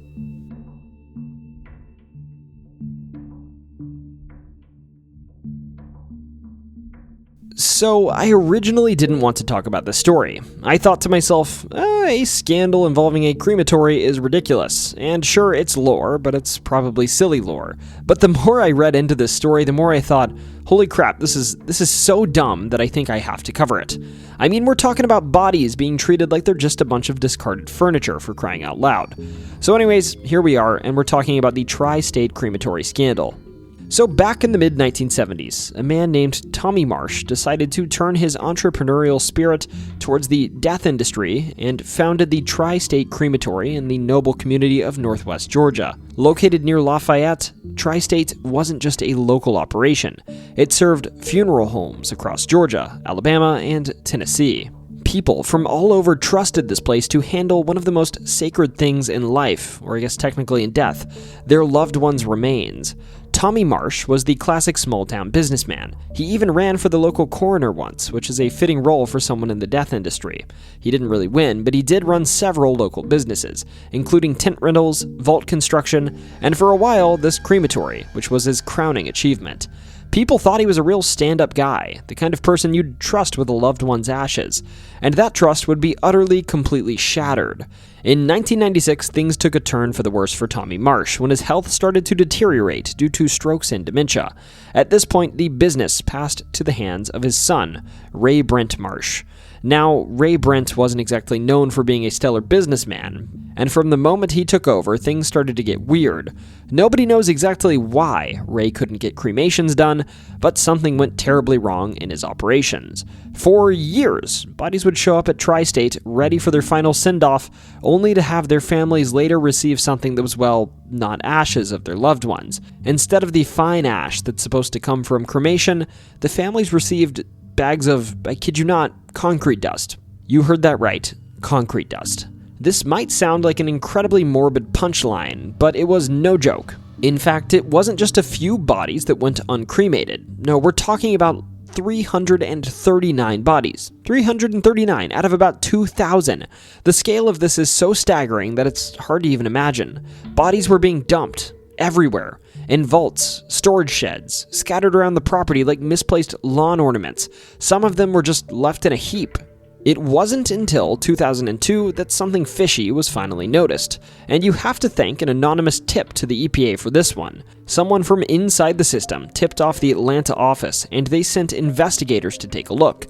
So, I originally didn't want to talk about this story. I thought to myself, a scandal involving a crematory is ridiculous. And sure, it's lore, but it's probably silly lore. But the more I read into this story, the more I thought, holy crap, this is so dumb that I think I have to cover it. I mean, we're talking about bodies being treated like they're just a bunch of discarded furniture, for crying out loud. So anyways, here we are, and we're talking about the Tri-State Crematory scandal. So back in the mid-1970s, a man named Tommy Marsh decided to turn his entrepreneurial spirit towards the death industry and founded the Tri-State Crematory in the noble community of Northwest Georgia. Located near Lafayette, Tri-State wasn't just a local operation. It served funeral homes across Georgia, Alabama, and Tennessee. People from all over trusted this place to handle one of the most sacred things in life, or I guess technically in death, their loved one's remains. Tommy Marsh was the classic small-town businessman. He even ran for the local coroner once, which is a fitting role for someone in the death industry. He didn't really win, but he did run several local businesses, including tent rentals, vault construction, and for a while, this crematory, which was his crowning achievement. People thought he was a real stand-up guy, the kind of person you'd trust with a loved one's ashes, and that trust would be utterly, completely shattered. In 1996, things took a turn for the worse for Tommy Marsh when his health started to deteriorate due to strokes and dementia. At this point, the business passed to the hands of his son, Ray Brent Marsh. Now, Ray Brent wasn't exactly known for being a stellar businessman, and from the moment he took over, things started to get weird. Nobody knows exactly why Ray couldn't get cremations done, but something went terribly wrong in his operations. For years, bodies would show up at Tri-State ready for their final send-off, only to have their families later receive something that was, well, not ashes of their loved ones. Instead of the fine ash that's supposed to come from cremation, the families received bags of, I kid you not, concrete dust. You heard that right, concrete dust. This might sound like an incredibly morbid punchline, but it was no joke. In fact, it wasn't just a few bodies that went uncremated. No, we're talking about 339 bodies. 339 out of about 2,000. The scale of this is so staggering that it's hard to even imagine. Bodies were being dumped everywhere, in vaults, storage sheds, scattered around the property like misplaced lawn ornaments. Some of them were just left in a heap. It wasn't until 2002 that something fishy was finally noticed, and you have to thank an anonymous tip to the EPA for this one. Someone from inside the system tipped off the Atlanta office, and they sent investigators to take a look.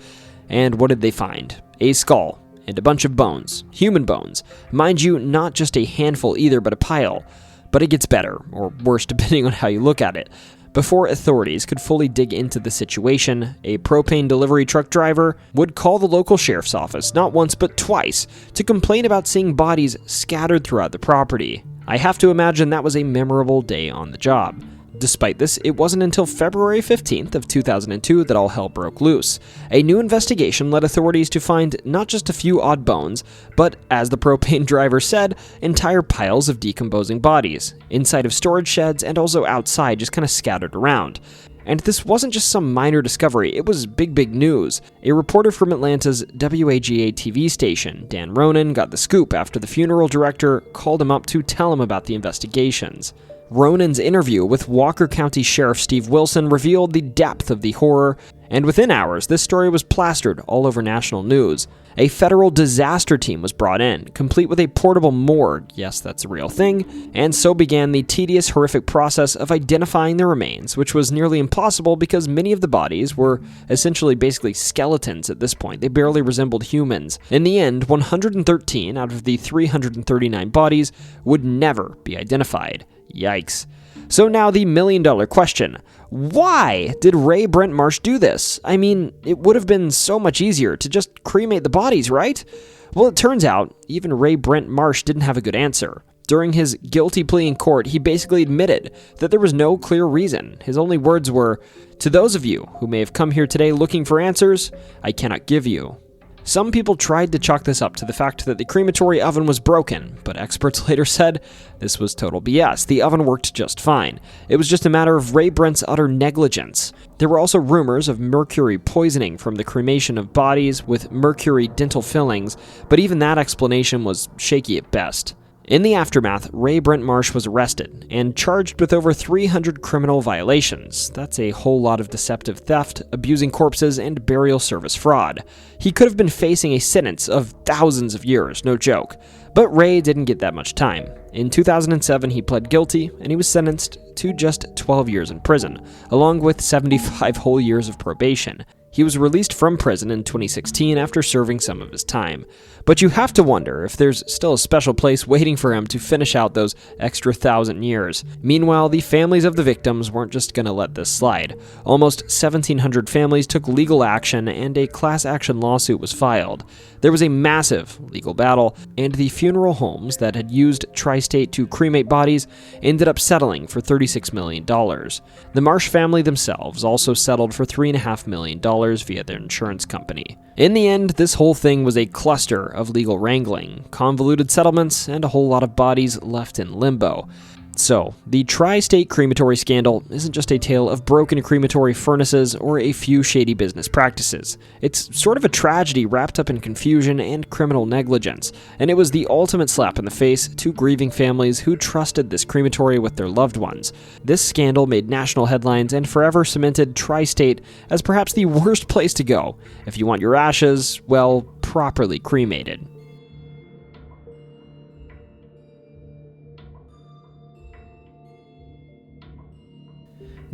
And what did they find? A skull and a bunch of bones, human bones. Mind you, not just a handful either, but a pile. But it gets better, or worse depending on how you look at it. Before authorities could fully dig into the situation, a propane delivery truck driver would call the local sheriff's office not once but twice to complain about seeing bodies scattered throughout the property. I have to imagine that was a memorable day on the job. Despite this, it wasn't until February 15th of 2002 that all hell broke loose. A new investigation led authorities to find not just a few odd bones, but, as the propane driver said, entire piles of decomposing bodies, inside of storage sheds and also outside, just kind of scattered around. And this wasn't just some minor discovery, it was big news. A reporter from Atlanta's WAGA TV station, Dan Ronan, got the scoop after the funeral director called him up to tell him about the investigations. Ronan's interview with Walker County Sheriff Steve Wilson revealed the depth of the horror, and within hours, this story was plastered all over national news. A federal disaster team was brought in, complete with a portable morgue, yes, that's a real thing, and so began the tedious, horrific process of identifying the remains, which was nearly impossible because many of the bodies were essentially basically skeletons at this point. They barely resembled humans. In the end, 113 out of the 339 bodies would never be identified. Yikes. So now the million-dollar question. Why did Ray Brent Marsh do this? I mean, it would have been so much easier to just cremate the bodies, right? Well, it turns out, even Ray Brent Marsh didn't have a good answer. During his guilty plea in court, he basically admitted that there was no clear reason. His only words were, "To those of you who may have come here today looking for answers, I cannot give you." Some people tried to chalk this up to the fact that the crematory oven was broken, but experts later said this was total BS. The oven worked just fine. It was just a matter of Ray Brent's utter negligence. There were also rumors of mercury poisoning from the cremation of bodies with mercury dental fillings, but even that explanation was shaky at best. In the aftermath, Ray Brent Marsh was arrested and charged with over 300 criminal violations. That's a whole lot of deceptive theft, abusing corpses, and burial service fraud. He could have been facing a sentence of thousands of years, no joke. But Ray didn't get that much time. In 2007, he pled guilty, and he was sentenced to just 12 years in prison, along with 75 whole years of probation. He was released from prison in 2016 after serving some of his time. But you have to wonder if there's still a special place waiting for him to finish out those extra 1,000 years. Meanwhile, the families of the victims weren't just going to let this slide. Almost 1,700 families took legal action, and a class action lawsuit was filed. There was a massive legal battle, and the funeral homes that had used Tri-State to cremate bodies ended up settling for $36 million. The Marsh family themselves also settled for $3.5 million via their insurance company. In the end, this whole thing was a cluster of legal wrangling, convoluted settlements, and a whole lot of bodies left in limbo. So, the Tri-State Crematory scandal isn't just a tale of broken crematory furnaces or a few shady business practices. It's sort of a tragedy wrapped up in confusion and criminal negligence, and it was the ultimate slap in the face to grieving families who trusted this crematory with their loved ones. This scandal made national headlines and forever cemented Tri-State as perhaps the worst place to go if you want your ashes, well, properly cremated.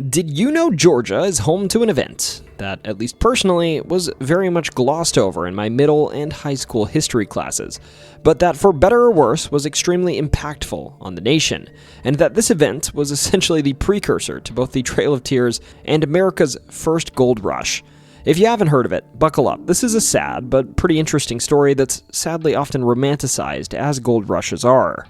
Did you know Georgia is home to an event that, at least personally, was very much glossed over in my middle and high school history classes, but that for better or worse was extremely impactful on the nation, and that this event was essentially the precursor to both the Trail of Tears and America's first gold rush? If you haven't heard of it, buckle up. This is a sad but pretty interesting story that's sadly often romanticized as gold rushes are.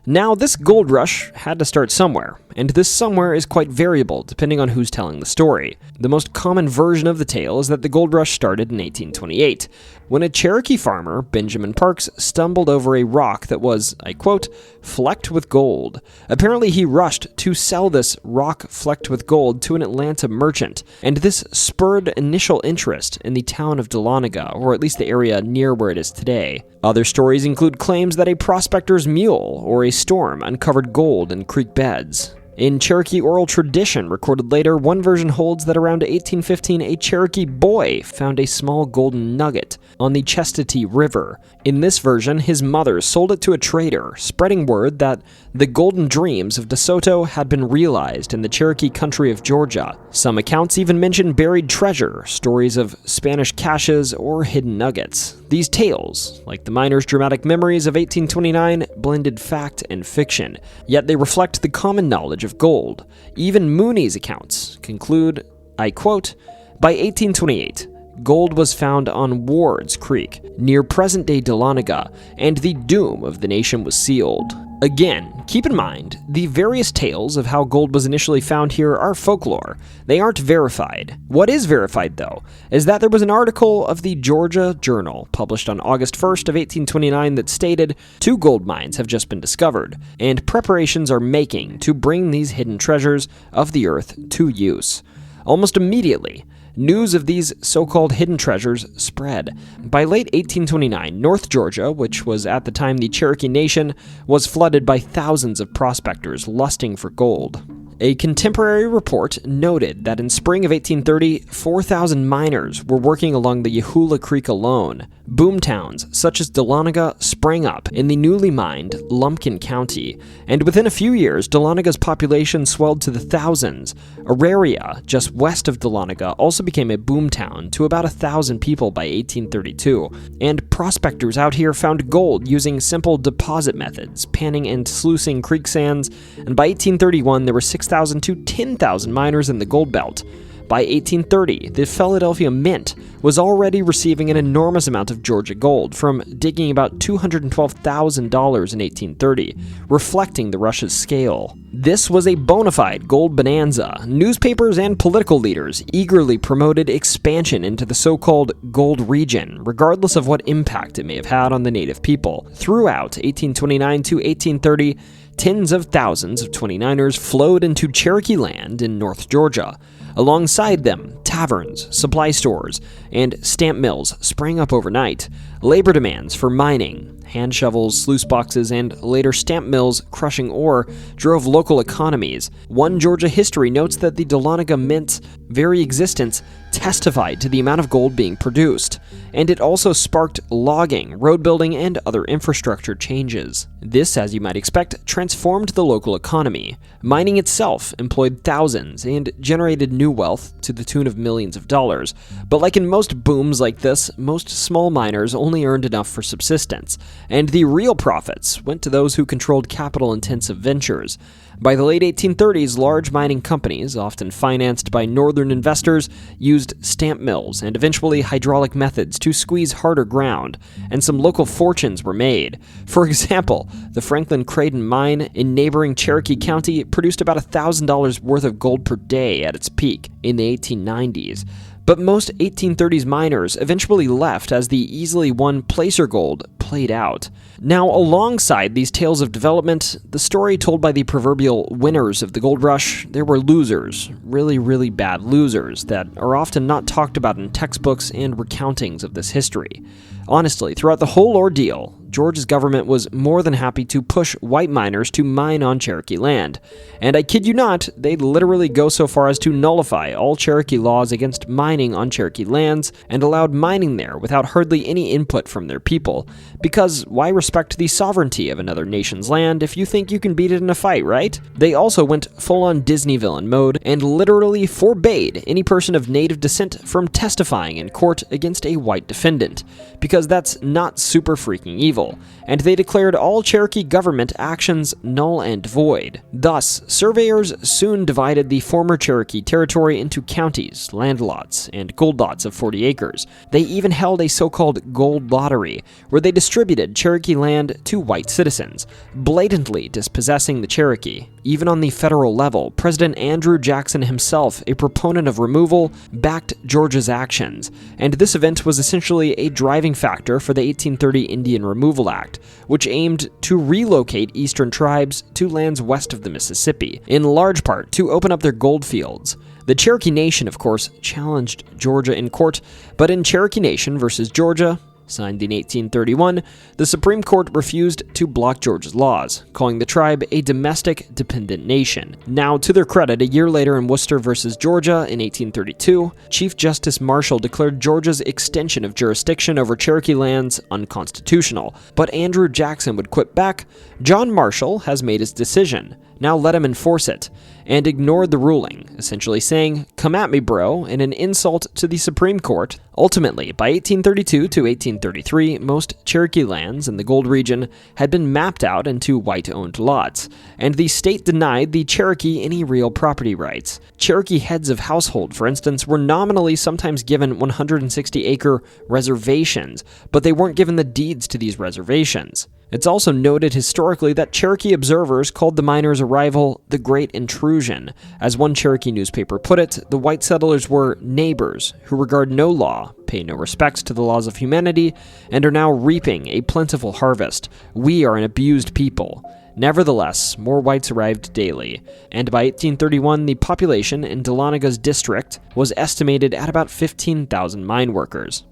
Now, this gold rush had to start somewhere, and this somewhere is quite variable depending on who's telling the story. The most common version of the tale is that the gold rush started in 1828, when a Cherokee farmer, Benjamin Parks, stumbled over a rock that was, I quote, flecked with gold. Apparently he rushed to sell this rock flecked with gold to an Atlanta merchant, and this spurred initial interest in the town of Dahlonega, or at least the area near where it is today. Other stories include claims that a prospector's mule or a storm uncovered gold in creek beds. In Cherokee oral tradition recorded later, one version holds that around 1815 a Cherokee boy found a small golden nugget on the Chestatee River. In this version, his mother sold it to a trader, spreading word that the golden dreams of DeSoto had been realized in the Cherokee country of Georgia. Some accounts even mention buried treasure, stories of Spanish caches, or hidden nuggets. These tales, like the miners' dramatic memories of 1829, blended fact and fiction, yet they reflect the common knowledge of gold. Even Mooney's accounts conclude, I quote, by 1828, gold was found on Ward's Creek, near present-day Dahlonega, and the doom of the nation was sealed. Again, keep in mind, the various tales of how gold was initially found here are folklore. They aren't verified. What is verified, though, is that there was an article of the Georgia Journal published on August 1st of 1829 that stated 2 gold mines have just been discovered, and preparations are making to bring these hidden treasures of the earth to use. Almost immediately, news of these so-called hidden treasures spread. By late 1829, North Georgia, which was at the time the Cherokee Nation, was flooded by thousands of prospectors lusting for gold. A contemporary report noted that in spring of 1830, 4,000 miners were working along the Yahula Creek alone. Boomtowns such as Dahlonega sprang up in the newly mined Lumpkin County, and within a few years, Dahlonaga's population swelled to the thousands. Auraria, just west of Dahlonega, also became a boomtown to about 1,000 people by 1832, and prospectors out here found gold using simple deposit methods, panning and sluicing creek sands, and by 1831 there were 6,000 to 10,000 miners in the gold belt. By 1830, the Philadelphia Mint was already receiving an enormous amount of Georgia gold from digging about $212,000 in 1830, reflecting the rush's scale. This was a bona fide gold bonanza. Newspapers and political leaders eagerly promoted expansion into the so-called gold region, regardless of what impact it may have had on the native people. Throughout 1829 to 1830, tens of thousands of 29ers flowed into Cherokee land in North Georgia. Alongside them, taverns, supply stores, and stamp mills sprang up overnight. Labor demands for mining, hand shovels, sluice boxes, and later stamp mills crushing ore drove local economies. One Georgia history notes that the Dahlonega Mint's very existence testified to the amount of gold being produced, and it also sparked logging, road building, and other infrastructure changes. This, as you might expect, transformed the local economy. Mining itself employed thousands and generated new wealth to the tune of millions of dollars. But like in most booms like this, most small miners only earned enough for subsistence, and the real profits went to those who controlled capital-intensive ventures. By the late 1830s, large mining companies, often financed by northern investors, used stamp mills and eventually hydraulic methods to squeeze harder ground, and some local fortunes were made. For example, the Franklin Creighton mine in neighboring Cherokee County produced about $1,000 worth of gold per day at its peak in the 1890s. But most 1830s miners eventually left as the easily won placer gold played out. Now, alongside these tales of development, the story told by the proverbial winners of the gold rush, there were losers, really bad losers, that are often not talked about in textbooks and recountings of this history. Honestly, throughout the whole ordeal, Georgia's government was more than happy to push white miners to mine on Cherokee land. And I kid you not, they'd literally go so far as to nullify all Cherokee laws against mining on Cherokee lands and allowed mining there without hardly any input from their people. Because why respect the sovereignty of another nation's land if you think you can beat it in a fight, right? They also went full-on Disney villain mode and literally forbade any person of native descent from testifying in court against a white defendant, because that's not super freaking evil. And they declared all Cherokee government actions null and void. Thus, surveyors soon divided the former Cherokee territory into counties, land lots, and gold lots of 40 acres. They even held a so-called gold lottery, where they distributed Cherokee land to white citizens, blatantly dispossessing the Cherokee. Even on the federal level, President Andrew Jackson himself, a proponent of removal, backed Georgia's actions, and this event was essentially a driving factor for the 1830 Indian Removal Act, which aimed to relocate eastern tribes to lands west of the Mississippi, in large part to open up their gold fields. The Cherokee Nation, of course, challenged Georgia in court, but in Cherokee Nation versus Georgia, signed in 1831, the Supreme Court refused to block Georgia's laws, calling the tribe a domestic dependent nation. Now, to their credit, a year later in Worcester versus Georgia in 1832, Chief Justice Marshall declared Georgia's extension of jurisdiction over Cherokee lands unconstitutional, but Andrew Jackson would quit back. John Marshall has made his decision. Now let him enforce it, and ignored the ruling, essentially saying, "Come at me, bro," in an insult to the Supreme Court. Ultimately, by 1832 to 1833, most Cherokee lands in the gold region had been mapped out into white-owned lots, and the state denied the Cherokee any real property rights. Cherokee heads of household, for instance, were nominally sometimes given 160-acre reservations, but they weren't given the deeds to these reservations. It's also noted historically that Cherokee observers called the miners' arrival the Great Intrusion. As one Cherokee newspaper put it, the white settlers were neighbors who regard no law, pay no respects to the laws of humanity, and are now reaping a plentiful harvest. We are an abused people. Nevertheless, more whites arrived daily, and by 1831 the population in Dahlonaga's district was estimated at about 15,000 mine workers.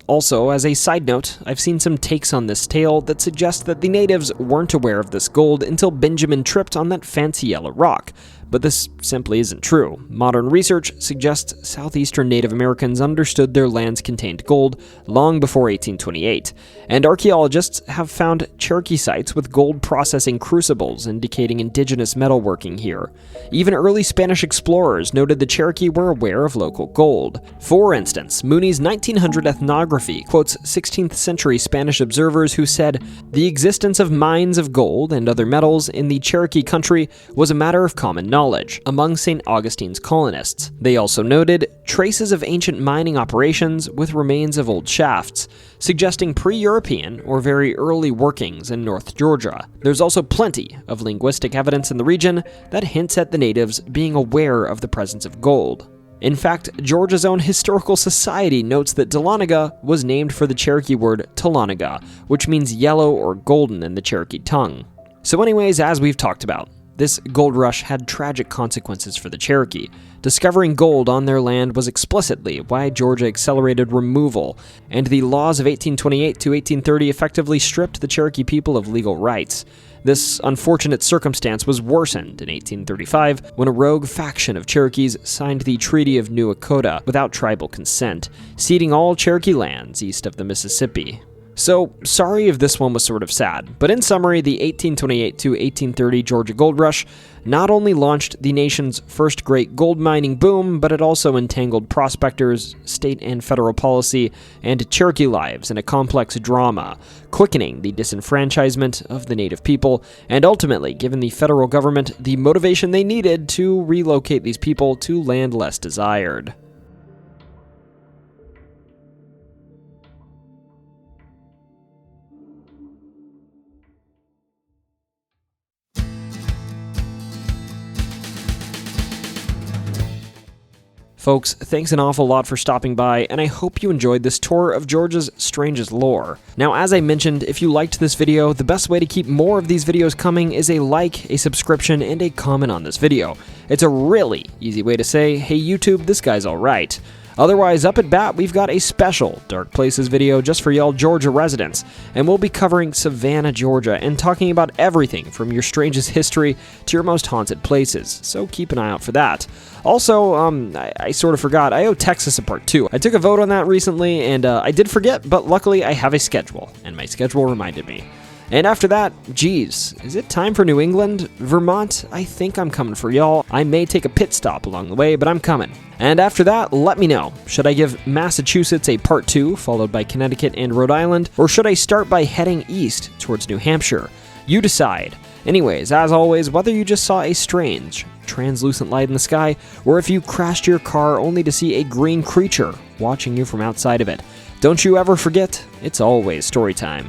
Also, as a side note, I've seen some takes on this tale that suggest that the natives weren't aware of this gold until Benjamin tripped on that fancy yellow rock, but this simply isn't true. Modern research suggests southeastern Native Americans understood their lands contained gold long before 1828, and archaeologists have found Cherokee sites with gold processing crucibles indicating indigenous metalworking here. Even early Spanish explorers noted the Cherokee were aware of local gold. For instance, Mooney's 1900 ethnography quotes 16th century Spanish observers who said, "The existence of mines of gold and other metals in the Cherokee country was a matter of common knowledge among St. Augustine's colonists." They also noted traces of ancient mining operations with remains of old shafts, suggesting pre-European or very early workings in North Georgia. There's also plenty of linguistic evidence in the region that hints at the natives being aware of the presence of gold. In fact, Georgia's own historical society notes that Dahlonega was named for the Cherokee word Talanaga, which means yellow or golden in the Cherokee tongue. So anyways, as we've talked about, This gold rush had tragic consequences for the Cherokee. Discovering gold on their land was explicitly why Georgia accelerated removal, and the laws of 1828 to 1830 effectively stripped the Cherokee people of legal rights. This unfortunate circumstance was worsened in 1835 when a rogue faction of Cherokees signed the Treaty of Nuke without tribal consent, ceding all Cherokee lands east of the Mississippi. So, sorry if this one was sort of sad, but in summary, the 1828 to 1830 Georgia Gold Rush not only launched the nation's first great gold mining boom, but it also entangled prospectors, state and federal policy, and Cherokee lives in a complex drama, quickening the disenfranchisement of the native people, and ultimately giving the federal government the motivation they needed to relocate these people to land less desired. Folks, thanks an awful lot for stopping by, and I hope you enjoyed this tour of Georgia's strangest lore. Now, as I mentioned, if you liked this video, the best way to keep more of these videos coming is a like, a subscription, and a comment on this video. It's a really easy way to say, hey YouTube, this guy's alright. Otherwise, up at bat, we've got a special Dark Places video just for y'all Georgia residents, and we'll be covering Savannah, Georgia, and talking about everything from your strangest history to your most haunted places, so keep an eye out for that. Also, I sort of forgot, I owe Texas a part 2. I took a vote on that recently, and I did forget, but luckily I have a schedule, and my schedule reminded me. And after that, geez, is it time for New England? Vermont? I think I'm coming for y'all. I may take a pit stop along the way, but I'm coming. And after that, let me know. Should I give Massachusetts a part 2, followed by Connecticut and Rhode Island, or should I start by heading east towards New Hampshire? You decide. Anyways, as always, whether you just saw a strange, translucent light in the sky, or if you crashed your car only to see a green creature watching you from outside of it, don't you ever forget, it's always story time.